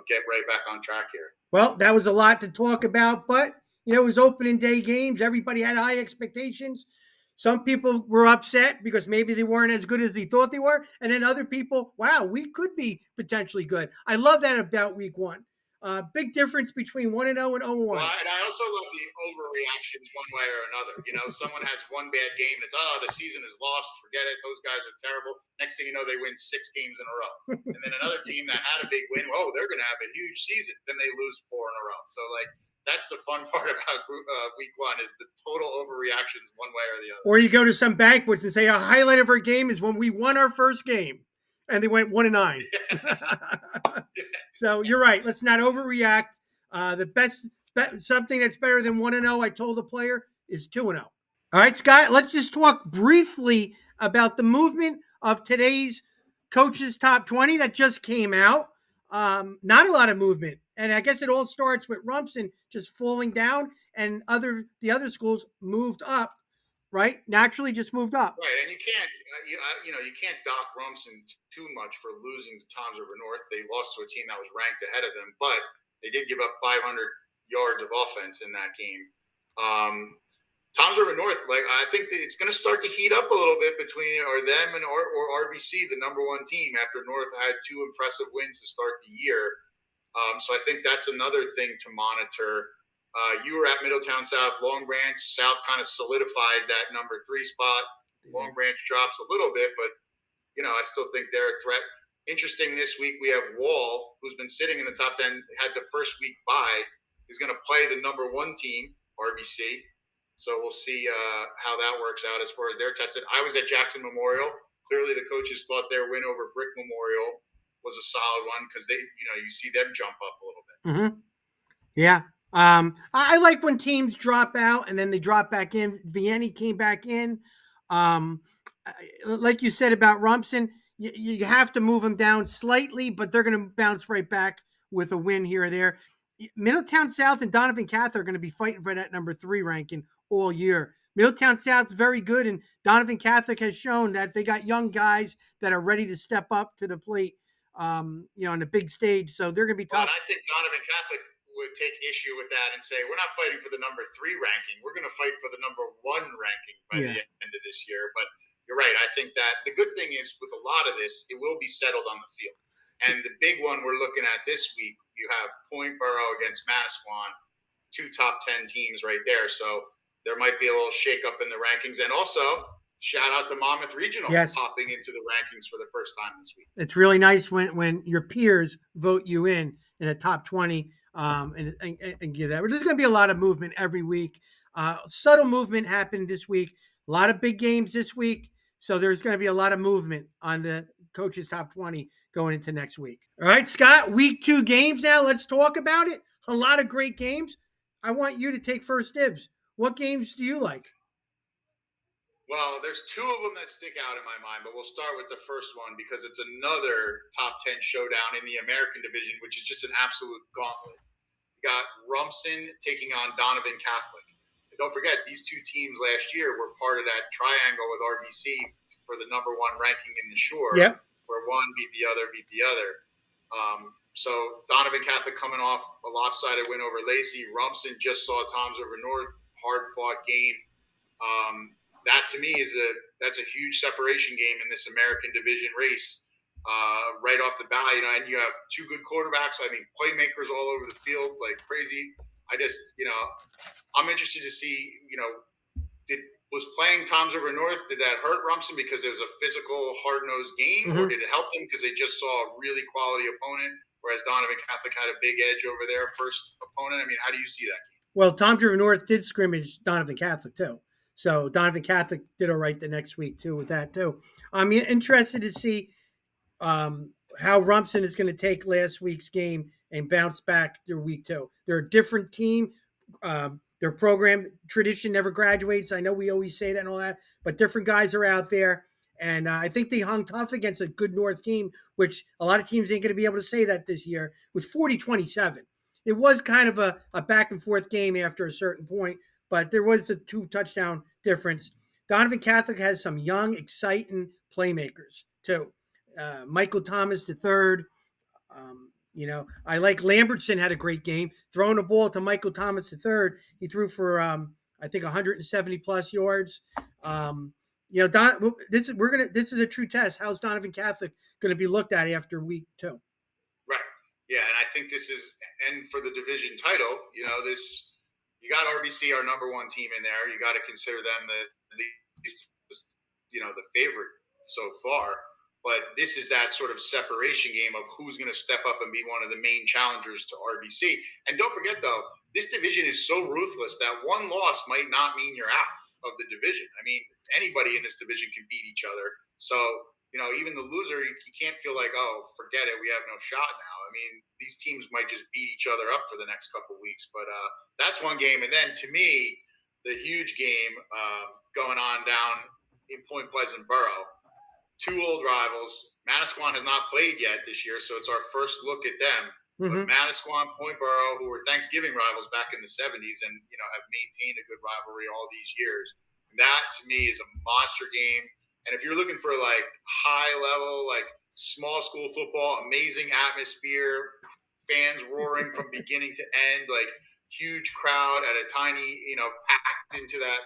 get right back on track here. Well, that was a lot to talk about, but, it was opening day games. Everybody had high expectations. Some people were upset because maybe they weren't as good as they thought they were. And then other people, wow, we could be potentially good. I love that about week 1. Big difference between 1-0 and 0-1. Well, and I also love the overreactions one way or another. Someone has one bad game, and it's, the season is lost. Forget it. Those guys are terrible. Next thing you know, they win 6 games in a row. And then another team that had a big win, they're going to have a huge season. Then they lose 4 in a row. So, that's the fun part about week 1 is the total overreactions one way or the other. Or you go to some banquets and say a highlight of our game is when we won our first game. And they went 1-9. So you're right. Let's not overreact. The best something that's better than 1-0, I told the player, is 2-0. All right, Scott, let's just talk briefly about the movement of today's Coaches Top 20 that just came out. Not a lot of movement. And I guess it all starts with Rumson just falling down and the other schools moved up right? Naturally just moved up. Right, and you can't dock Rumson too much for losing to Toms River North. They lost to a team that was ranked ahead of them, but they did give up 500 yards of offense in that game. Toms River North, like I think that it's going to start to heat up a little bit between them and or RBC, the number one team, after North had two impressive wins to start the year. So I think that's another thing to monitor. You were at Middletown South. Long Branch South kind of solidified that number 3 spot. Long Branch drops a little bit, but I still think they're a threat. Interesting, this week we have Wall, who's been sitting in the top 10, had the first week bye. He's going to play the number 1 team, RBC. So we'll see how that works out as far as they're tested. I was at Jackson Memorial. Clearly, the coaches thought their win over Brick Memorial was a solid one because you see them jump up a little bit. Mm-hmm. Yeah. I like when teams drop out and then they drop back in. Vianney came back in. Like you said about Rumson, you have to move them down slightly, but they're going to bounce right back with a win here or there. Middletown South and Donovan Catholic are going to be fighting for that number 3 ranking all year. Middletown South's very good, and Donovan Catholic has shown that they got young guys that are ready to step up to the plate, on the big stage. So they're going to be tough. But I think Donovan Catholic would take issue with that and say, we're not fighting for the number 3 ranking. We're going to fight for the number 1 ranking by the end of this year. But you're right. I think that the good thing is with a lot of this, it will be settled on the field. And the big one we're looking at this week, you have Point Borough against Manasquan, 2 top 10 teams right there. So there might be a little shakeup in the rankings. And also, shout out to Monmouth Regional popping into the rankings for the first time this week. It's really nice when your peers vote you in a top 20 and give that. There's going to be a lot of movement every week. Subtle movement happened this week. A lot of big games this week. So there's going to be a lot of movement on the coaches top 20 going into next week. All right, Scott, week 2 games now. Let's talk about it. A lot of great games. I want you to take first dibs. What games do you like? Well, there's 2 of them that stick out in my mind, but we'll start with the first one because it's another top 10 showdown in the American division, which is just an absolute gauntlet. You got Rumson taking on Donovan Catholic. And don't forget, these 2 teams last year were part of that triangle with RBC for the number 1 ranking in the Shore, where one beat the other. So Donovan Catholic coming off a lopsided win over Lacey. Rumson just saw Toms River North, hard-fought game. That to me that's a huge separation game in this American division race right off the bat. And you have 2 good quarterbacks. I mean, playmakers all over the field like crazy. I just, I'm interested to see, was playing Toms River North, did that hurt Rumson because it was a physical, hard-nosed game, or did it help them because they just saw a really quality opponent, whereas Donovan Catholic had a big edge over their first opponent? I mean, how do you see that game? Well, Toms River North did scrimmage Donovan Catholic too. So Donovan Catholic did all right the next week too with that too. I'm interested to see how Rumson is going to take last week's game and bounce back to week 2. They're a different team. Their program tradition never graduates. I know we always say that and all that, but different guys are out there. And I think they hung tough against a good North team, which a lot of teams ain't going to be able to say that this year. It was 40-27. It was kind of a back and forth game after a certain point, but there was the 2 touchdown difference. Donovan Catholic has some young, exciting playmakers too. Michael Thomas III. I like Lambertson had a great game throwing the ball to Michael Thomas III. He threw for I think 170 plus yards. This is a true test. How's Donovan Catholic going to be looked at after week 2? Right. Yeah, and I think this is, and for the division title, you got RBC, our number 1 team in there. You got to consider them at least, the favorite so far. But this is that sort of separation game of who's going to step up and be one of the main challengers to RBC. And don't forget, though, this division is so ruthless that 1 loss might not mean you're out of the division. I mean, anybody in this division can beat each other. So, even the loser, you can't feel like, oh, forget it, we have no shot now. I mean, these teams might just beat each other up for the next couple of weeks. But that's one game. And then, to me, the huge game going on down in Point Pleasant Borough. 2 old rivals. Manasquan has not played yet this year, so it's our first look at them. But Manasquan, Point Borough, who were Thanksgiving rivals back in the 70s and, have maintained a good rivalry all these years. I That to me is a monster game. And if you're looking for like high level, like small school football, amazing atmosphere, fans roaring from beginning to end, like huge crowd at a tiny, packed into that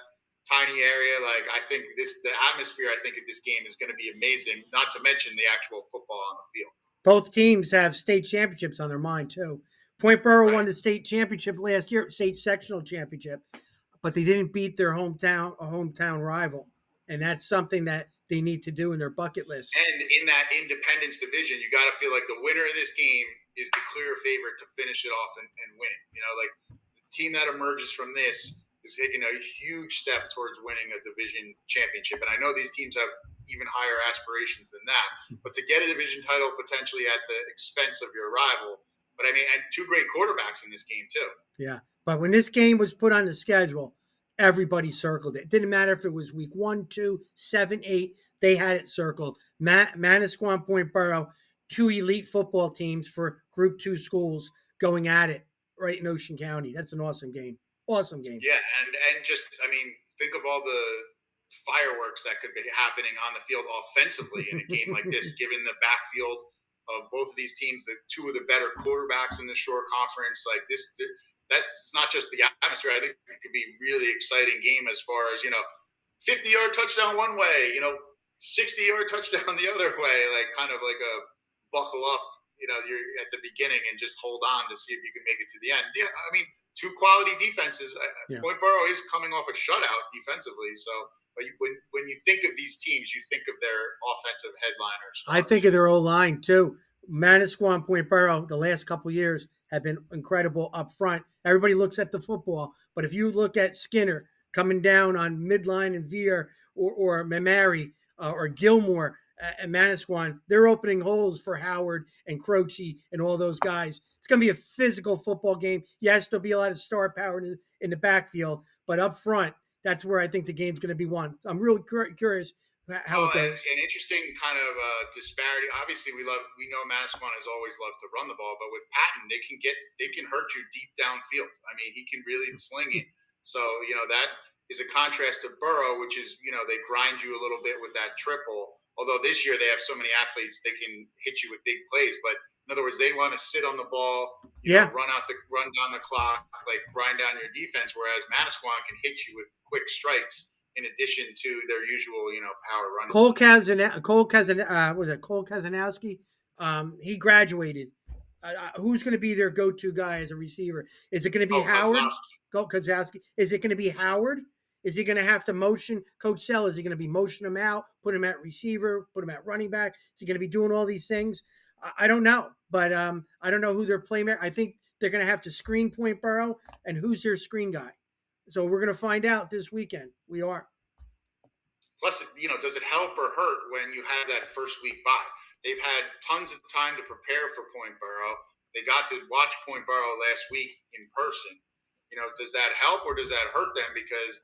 tiny area. Like I think the atmosphere, I think of this game is going to be amazing. Not to mention the actual football on the field. Both teams have state championships on their mind too. Point Borough Right. won the state championship last year, state sectional championship, but they didn't beat their hometown rival, and that's something that they need to do in their bucket list. And in that independence division, you got to feel like the winner of this game is the clear favorite to finish it off and win it. Like the team that emerges from this is taking a huge step towards winning a division championship. And I know these teams have even higher aspirations than that, but to get a division title potentially at the expense of your rival. But I mean, and two great quarterbacks in this game too. Yeah, but when this game was put on the schedule, everybody circled it. It didn't matter if it was week 1, 2, 7, 8. They had it circled. Manasquan, Point Borough, two elite football teams for Group 2 schools going at it right in Ocean County. That's an awesome game. Awesome game. Yeah, and just I mean, think of all the fireworks that could be happening on the field offensively in a game like this, given the backfield of both of these teams, the two of the better quarterbacks in the Shore Conference. Like this, that's not just the atmosphere. I think it could be really exciting game as far as 50-yard touchdown one way, 60-yard touchdown the other way, like kind of like a buckle up. You're at the beginning and just hold on to see if you can make it to the end. Yeah, I mean, two quality defenses. Yeah. Point Borough is coming off a shutout defensively, so. But when you think of these teams, you think of their offensive headliners. I think of their O-line too. Manasquan, Point Borough, the last couple of years have been incredible up front. Everybody looks at the football, but if you look at Skinner coming down on midline and Veer or Mamari or Gilmore and Manasquan, they're opening holes for Howard and Croce and all those guys. It's going to be a physical football game. Yes, there'll be a lot of star power in the backfield, but up front, that's where I think the game's going to be won. I'm really curious how it goes. An interesting kind of disparity. Obviously, we know Manasquan has always loved to run the ball, but with Patton, they can hurt you deep downfield. I mean, he can really sling it. So that is a contrast to Burrow, which is they grind you a little bit with that triple. Although this year they have so many athletes, they can hit you with big plays. But in other words, they want to sit on the ball, run down the clock, like grind down your defense. Whereas Manasquan can hit you with quick strikes in addition to their usual, power running. Cole Kazanowski? He graduated. Who's going to be their go-to guy as a receiver? Is it going to be Howard? Kazowski. Is it going to be Howard? Is he going to have to motion Coach Sell? Is he going to be motion him out, put him at receiver, put him at running back? Is he going to be doing all these things? I don't know, but I don't know who their playmaker. I think they're going to have to screen Point Borough, and who's their screen guy. So we're going to find out this weekend. We are. Plus, does it help or hurt when you have that first week bye? They've had tons of time to prepare for Point Borough. They got to watch Point Borough last week in person. Does that help or does that hurt them? Because,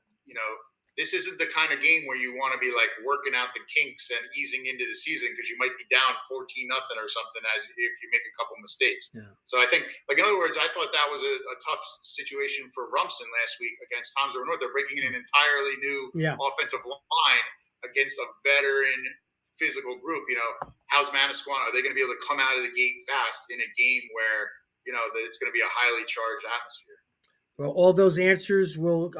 this isn't the kind of game where you want to be like working out the kinks and easing into the season because you might be down 14-0 or something if you make a couple mistakes. Yeah. So I think, like in other words, I thought that was a tough situation for Rumson last week against Tom's River North. They're breaking in an entirely new offensive line against a veteran physical group. How's Manasquan? Are they going to be able to come out of the gate fast in a game where it's going to be a highly charged atmosphere? Well, all those answers will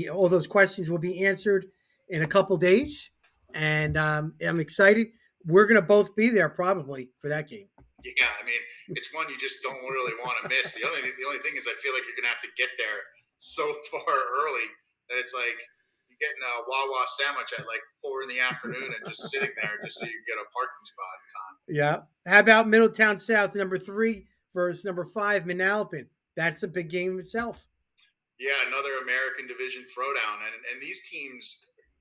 all those questions will be answered in a couple days, and I'm excited. We're going to both be there probably for that game. Yeah, I mean, it's one you just don't really want to miss. The only thing is, I feel like you're going to have to get there so far early that it's like you're getting a Wawa sandwich at like 4 p.m. and just sitting there just so you get a parking spot in time. Yeah. How about Middletown South, number 3 versus number 5, Manalapan? That's a big game itself. Yeah, another American Division throwdown. And these teams,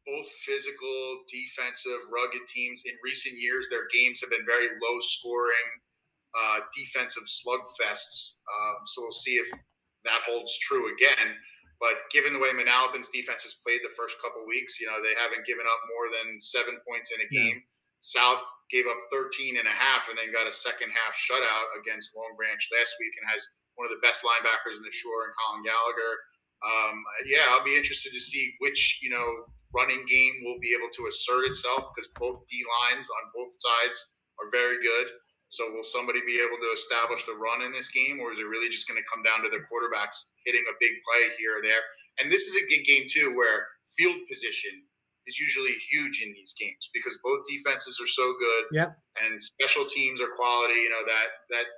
both physical, defensive, rugged teams. In recent years, their games have been very low-scoring, defensive slugfests. So we'll see if that holds true again. But given the way Manalapan's defense has played the first couple weeks, they haven't given up more than 7 points in a game. South gave up 13.5 and then got a second-half shutout against Long Branch last week and has one of the best linebackers in the Shore and Colin Gallagher. Yeah, I'll be interested to see which running game will be able to assert itself because both D lines on both sides are very good. So will somebody be able to establish the run in this game, or is it really just going to come down to their quarterbacks hitting a big play here or there? And this is a good game too, where field position is usually huge in these games because both defenses are so good Yep. and special teams are quality. That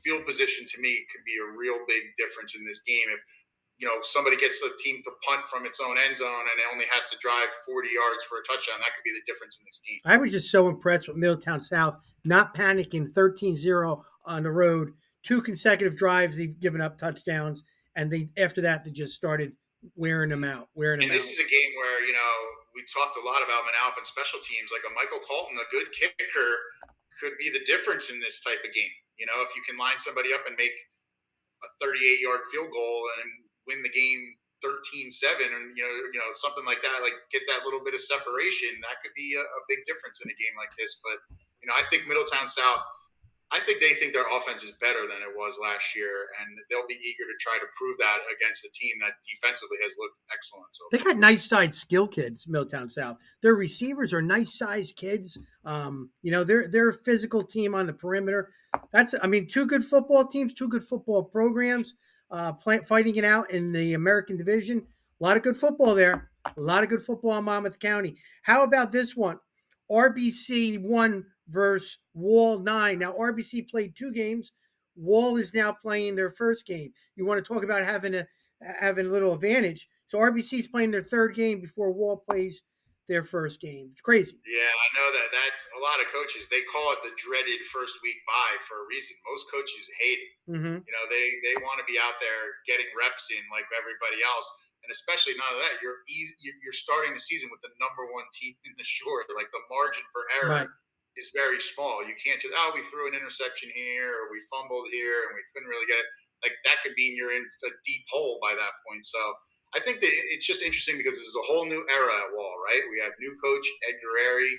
field position to me could be a real big difference in this game. If somebody gets the team to punt from its own end zone and it only has to drive 40 yards for a touchdown, that could be the difference in this game. I was just so impressed with Middletown South not panicking 13-0 on the road. 2 consecutive drives, they've given up touchdowns, and they after that they just started wearing them out. And this is a game where we talked a lot about Manalapan special teams. Like a Michael Colton, a good kicker, could be the difference in this type of game. If you can line somebody up and make a 38-yard field goal and win the game 13-7 and something like that, like get that little bit of separation, that could be a big difference in a game like this. But I think Middletown South, I think they think their offense is better than it was last year, and they'll be eager to try to prove that against a team that defensively has looked excellent. So they got nice sized skill kids, Middletown South. Their receivers are nice sized kids. They're a physical team on the perimeter. Two good football teams, 2 good football programs, fighting it out in the American Division. A lot of good football there. A lot of good football in Monmouth County. How about this one? RBC 1 versus Wall 9. Now, RBC played 2 games. Wall is now playing their first game. You want to talk about having a little advantage. So RBC is playing their 3rd game before Wall plays their first game. It's crazy. Yeah, I know that a lot of coaches, they call it the dreaded first week bye for a reason. Most coaches hate it. Mm-hmm. They want to be out there getting reps in like everybody else. And especially none of that, you're starting the season with the number 1 team in the short. Like the margin for error is very small. You can't just we threw an interception here or we fumbled here and we couldn't really get it. Like that could mean you're in a deep hole by that point. So I think that it's just interesting because this is a whole new era at Wall, right? We have new coach Ed Guerreri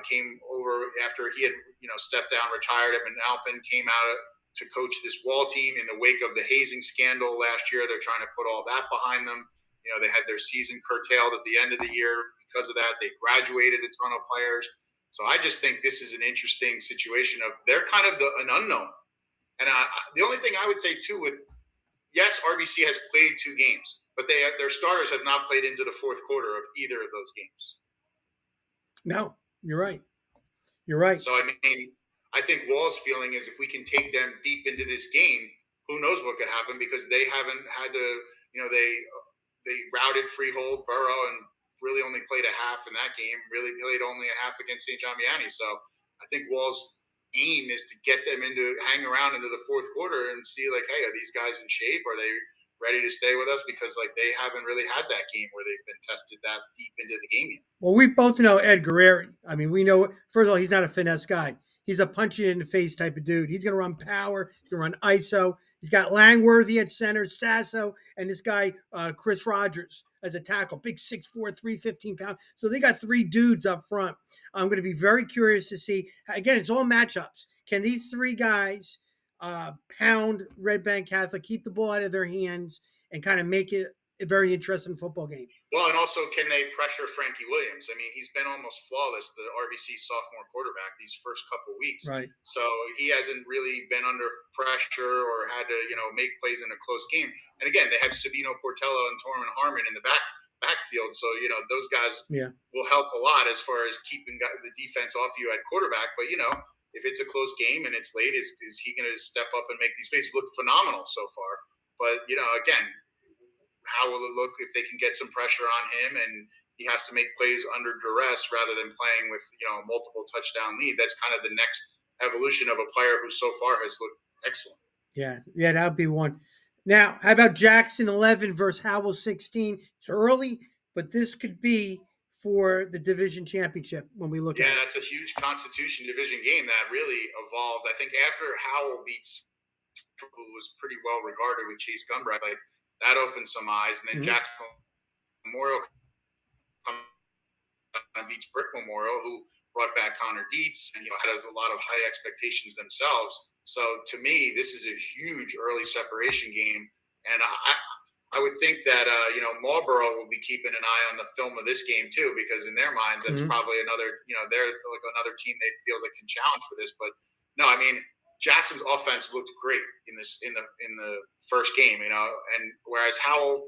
came over after he had stepped down, retired at Manalapan, came out to coach this Wall team in the wake of the hazing scandal last year. They're trying to put all that behind them. They had their season curtailed at the end of the year because of that. They graduated a ton of players. So I just think this is an interesting situation of they're kind of an unknown. And the only thing I would say too yes, RBC has played 2 games, but their starters have not played into the 4th quarter of either of those games. No, you're right. You're right. So I think Wall's feeling is if we can take them deep into this game, who knows what could happen because they haven't had to, they routed Freehold, Borough, and really only played a half in that game, really played only a half against St. John Vianney. So I think Wall's aim is to get them hang around into the 4th quarter and see like, hey, are these guys in shape? Are they ready to stay with us? Because like they haven't really had that game where they've been tested that deep into the game yet. Well, we both know Ed Guerreri. We know, first of all, he's not a finesse guy. He's a punch you in the face type of dude. He's going to run power. He's going to run ISO. He's got Langworthy at center, Sasso, and this guy, Chris Rogers, as a tackle. Big 6'4", 315 pounds. So they got 3 dudes up front. I'm going to be very curious to see. Again, it's all matchups. Can these 3 guys pound Red Bank Catholic, keep the ball out of their hands, and kind of make it a very interesting football game? Well, and also, can they pressure Frankie Williams? He's been almost flawless, the RBC sophomore quarterback, these first couple of weeks. Right. So he hasn't really been under pressure or had to, make plays in a close game. And again, they have Sabino Portello and Torman Harmon in the backfield. So, those guys will help a lot as far as keeping the defense off you at quarterback. But, if it's a close game and it's late, is he going to step up and make these plays? He looked phenomenal so far. But, again, how will it look if they can get some pressure on him and he has to make plays under duress rather than playing with, multiple touchdown lead? That's kind of the next evolution of a player who so far has looked excellent. Yeah, that would be one. Now, how about Jackson 11 versus Howell 16? It's early, but this could be for the division championship when we look at it. Yeah, that's a huge Constitution division game that really evolved. I think after Howell beats who was pretty well regarded with Chase Gumbright, like that opened some eyes. And then Jackson Memorial beats Brick Memorial, who brought back Connor Dietz and had a lot of high expectations themselves. So to me, this is a huge early separation game. And I would think that Marlboro will be keeping an eye on the film of this game too, because in their minds that's Mm-hmm. probably another they're like another team they feel like can challenge for this. But no, I mean Jackson's offense looked great in the first game, and whereas Howell,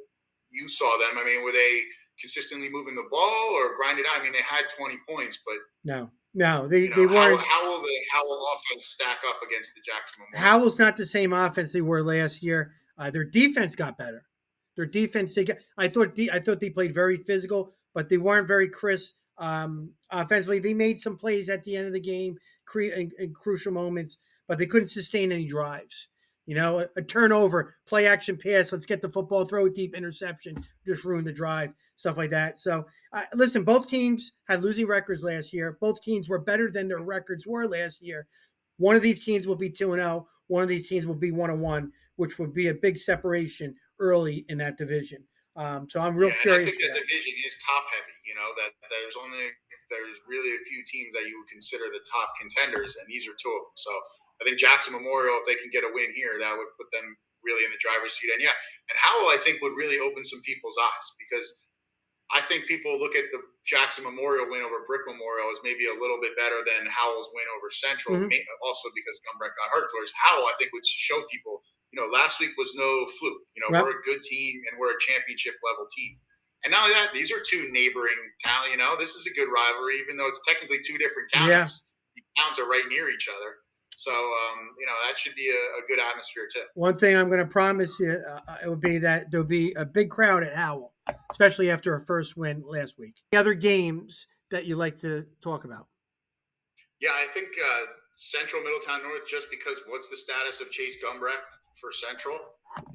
you saw them. I mean, were they consistently moving the ball or grinded out? I mean, they had 20 points, but No, they how weren't. how will the Howell offense stack up against the Jackson Memorial? Howell's not the same offense they were last year. Their defense got better. Their defense, I thought they played very physical, but they weren't very crisp offensively. They made some plays at the end of the game, in crucial moments, but they couldn't sustain any drives. A turnover, play action pass, let's get the football, throw it deep, interception, just ruin the drive, stuff like that. So, listen, both teams had losing records last year. Both teams were better than their records were last year. One of these teams will be 2-0. One of these teams will be 1-1, which would be a big separation early in that division. So I'm real Yeah, and I curious think for that that. division is top heavy. That there's really a few teams that you would consider the top contenders, and these are two of them. So I think Jackson Memorial, if they can get a win here, that would put them really in the driver's seat. And yeah, and Howell, I think, would really open some people's eyes because I think people look at the Jackson Memorial win over Brick Memorial as maybe a little bit better than Howell's win over Central, Mm-hmm. also because Gumbrek got hurt. Whereas Howell, I think, would show people, last week was no fluke. Well, We're a good team and we're a championship level team. And not only that, these are two neighboring towns. This is a good rivalry, even though it's technically two different yeah. counties. The towns are right near each other. So, that should be a good atmosphere too. One thing I'm going to promise you, it would be that there'll be a big crowd at Howell, especially after a first win last week. Any other games that you like to talk about? Yeah, I think Central, Middletown, North, just because what's the status of Chase Gumbrek for Central?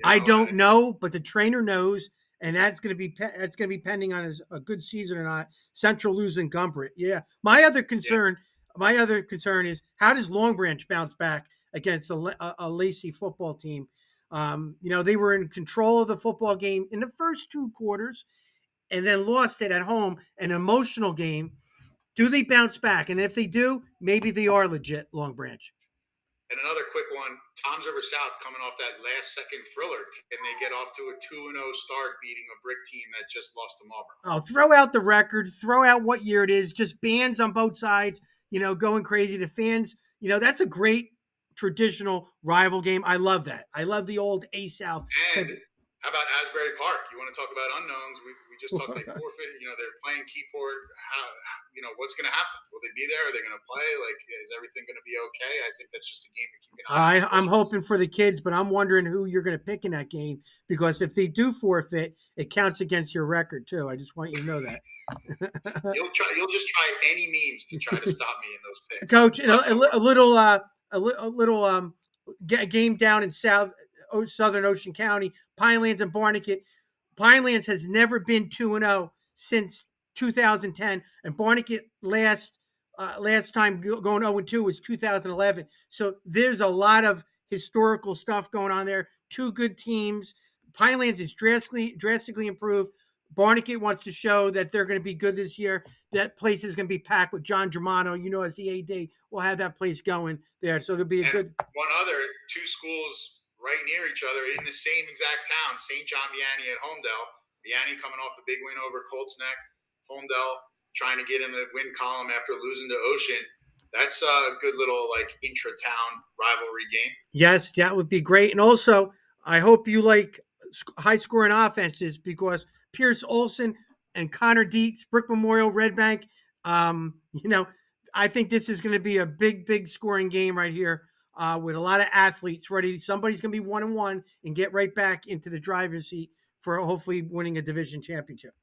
I don't know, but the trainer knows, and that's going to be pending on a good season or not. Central losing Gumbrit. Yeah. My other concern is how does Long Branch bounce back against a Lacey football team? They were in control of the football game in the first two quarters, and then lost it at home. An emotional game. Do they bounce back? And if they do, maybe they are legit, Long Branch. And another quick one, Tom's River South coming off that last second thriller. Can they get off to a 2-0 start beating a brick team that just lost to Marlboro? Oh, throw out the records, throw out what year it is, just bands on both sides, going crazy. The fans, that's a great traditional rival game. I love that. I love the old A South. And how about Asbury Park? You want to talk about unknowns? We just talked they forfeited. They're playing Keyport. What's going to happen? Will they be there? Are they going to play? Like, is everything going to be okay? I think that's just a game to keep an eye on. I'm hoping for the kids, but I'm wondering who you're going to pick in that game because if they do forfeit, it counts against your record too. I just want you to know that. You'll just try any means to try to stop me in those picks, Coach. A little game down in Southern Ocean County, Pinelands and Barnegat. Pinelands has never been 2-0 since 2010, and Barnegat last time going 0-2 was 2011. So there's a lot of historical stuff going on there. Two good teams. Pinelands is drastically improved. Barnegat wants to show that they're going to be good this year. That place is going to be packed with John Germano. As the AD, we'll have that place going there. So it'll be a good. One other, two schools right near each other in the same exact town, St. John Vianney at Homedale. Vianney coming off the big win over Colts Neck. Homedale trying to get in the win column after losing to Ocean. That's a good little intra-town rivalry game. Yes, that would be great. And also, I hope you like high-scoring offenses because Pierce Olson and Connor Dietz, Brick Memorial, Red Bank. I think this is going to be a big scoring game right here with a lot of athletes ready. Somebody's going to be 1-1 and get right back into the driver's seat for hopefully winning a division championship.